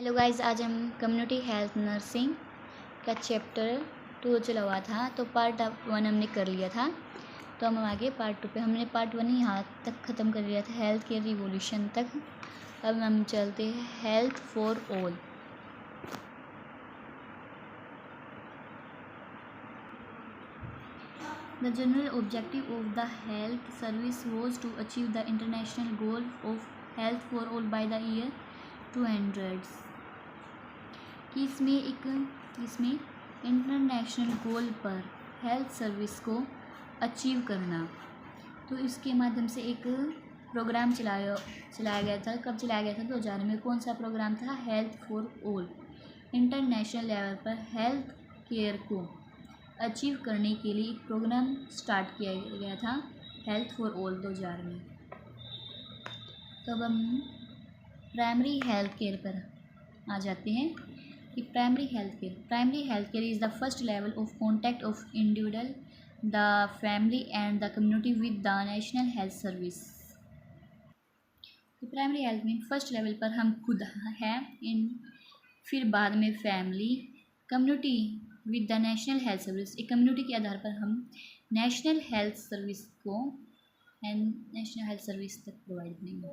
Hello guys, आज हम community health nursing का चैप्टर 2 चला हुआ था। तो पार्ट 1 हमने कर लिया था। तो हम आगे पार्ट 2 पे हमने पार्ट 1 यहाँ तक ख़त्म कर लिया था, हेल्थ केयर रिवोल्यूशन तक। अब हम चलते हैं health for all. The general objective of the health service was to achieve the international goal of health for all by the year 200 कि इसमें इंटरनेशनल गोल पर हेल्थ सर्विस को अचीव करना। तो इसके माध्यम से एक प्रोग्राम चलाया गया था। कब चलाया गया था? 2000 में। कौन सा प्रोग्राम था? Health for all. International level पर हेल्थ केयर को अचीव करने के लिए एक प्रोग्राम स्टार्ट किया गया था, हेल्थ फॉर ऑल 2000 में। तो अब हम प्राइमरी हेल्थ केयर पर आ जाते हैं कि primary health care is the first level of contact of individual, the family and the community with the national health service. Primary health में फर्स्ट लेवल पर हम खुद हैं, फिर बाद में family, community with the national health service. एक community के आधार पर हम नेशनल हेल्थ सर्विस तक प्रोवाइड करेंगे।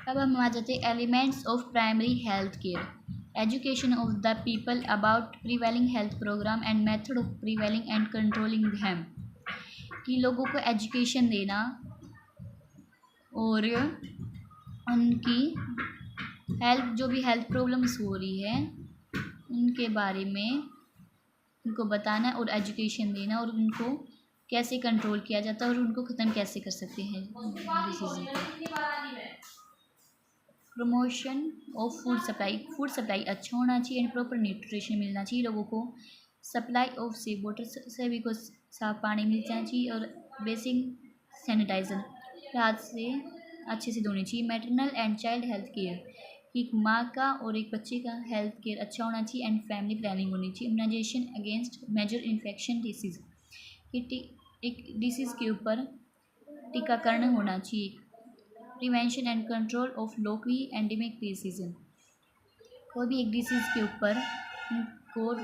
अब हम आ जाते हैं elements of primary health care. Education of the people about prevailing health programme and method of prevailing and controlling them. कि लोगों को एजुकेशन देना और उनकी जो भी हेल्थ प्रॉब्लम्स हो रही है उनके बारे में उनको बताना और एजुकेशन देना, और उनको कैसे कंट्रोल किया जाता है और उनको ख़त्म कैसे कर सकते हैं डिसीज़ को। प्रमोशन ऑफ फूड सप्लाई अच्छा होना चाहिए एंड प्रॉपर न्यूट्रिशन मिलना चाहिए लोगों को। सप्लाई ऑफ सेफ वाटर, सभी को साफ पानी मिल जाना चाहिए, और बेसिक सैनिटाइज़र हाथ से अच्छे से धोनी चाहिए। Maternal and child health care, कि एक माँ का और एक बच्चे का हेल्थ केयर अच्छा होना चाहिए एंड फैमिली प्लानिंग होनी चाहिए। Immunisation against major infection disease, कि एक डिसीज़ के ऊपर टीकाकरण होना चाहिए। Prevention and control of locally endemic decision, कोई भी एक डिसीज़ के ऊपर को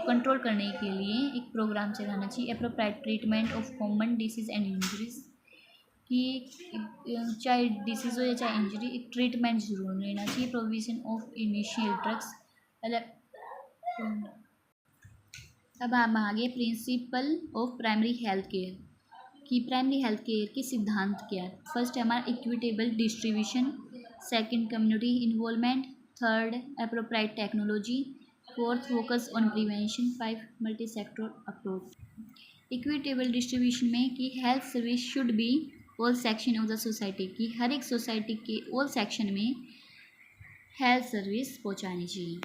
कंट्रोल करने के लिए एक प्रोग्राम चलाना चाहिए। Appropriate treatment of common disease and injuries, कि चाहे डिसीज़ हो या चाहे इंजरी, एक ट्रीटमेंट जरूर लेना चाहिए। Provision of initial drugs. अब हम आगे principle of primary health care, कि प्राइमरी हेल्थ केयर के सिद्धांत क्या है। फर्स्ट है हमारा equitable distribution, second community involvement, third appropriate technology, fourth focus on prevention, 5 multi sector approach. Equitable distribution में कि health service should be all section of the society, की हर एक सोसाइटी के ऑल सेक्शन में हेल्थ सर्विस पहुँचानी चाहिए।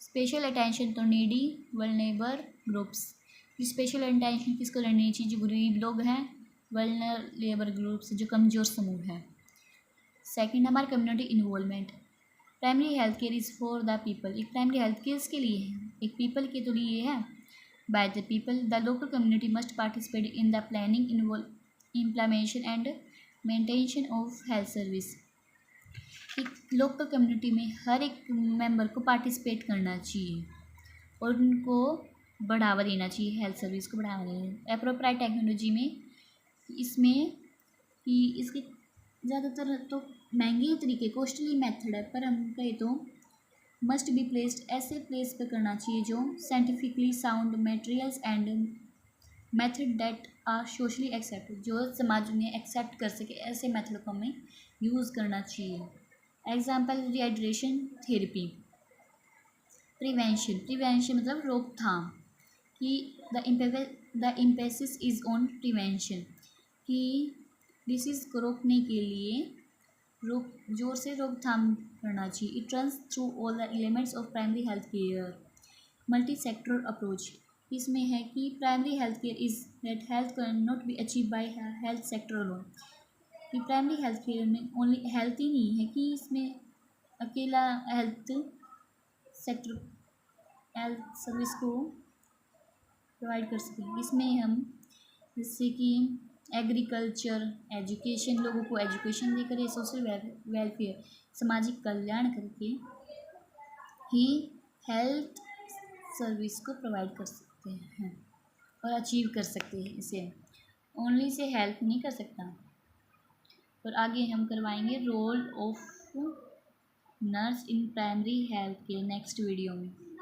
Special attention to needy vulnerable groups, special attention किसको लेनी चाहिए? जो गरीब लोग हैं, वल्नरेबल ग्रुप्स जो कमज़ोर समूह है। सेकंड हमारा community involvement. Primary health care is for the people, एक प्राइमरी हेल्थ केयर किसके लिए है? एक पीपल के तो लिए है। By the people, the local community must participate in the planning, implementation and maintenance of health service. एक लोकल कम्युनिटी में हर एक मेंबर को पार्टिसिपेट करना चाहिए और उनको बढ़ावा देना चाहिए, हेल्थ सर्विस को बढ़ावा देना। एप्रोप्रिएट टेक्नोलॉजी में इसमें कि इसके ज़्यादातर तो महंगे तरीके, कॉस्टली मेथड है, पर हम कहें तो मस्ट बी प्लेस्ड, ऐसे प्लेस पे करना चाहिए जो scientifically sound materials and method that are socially accepted, जो समाज में एक्सेप्ट कर सके, ऐसे मेथड को हमें यूज़ करना चाहिए। Example rehydration therapy. प्रिवेंशन मतलब रोकथाम, कि the emphasis is on prevention, कि डिसीज़ को रोकने के लिए जोर से रोकथाम करना चाहिए। It runs through all the elements of primary health care. Multi sector approach, इसमें है कि primary health care is that health can not be achieve by health sector alone, कि प्राइमरी हेल्थ केयर में ओनली हेल्थ ही नहीं है, कि इसमें अकेला हेल्थ सर्विस को प्रोवाइड कर सकें। इसमें हम जैसे कि एग्रीकल्चर, एजुकेशन, लोगों को एजुकेशन देकर या सोशल वेलफेयर, सामाजिक कल्याण करके ही हेल्थ सर्विस को प्रोवाइड कर सकते हैं और अचीव कर सकते हैं। इसे ओनली से हेल्प नहीं कर सकता। और आगे हम करवाएंगे role of nurse in primary health के नेक्स्ट वीडियो में।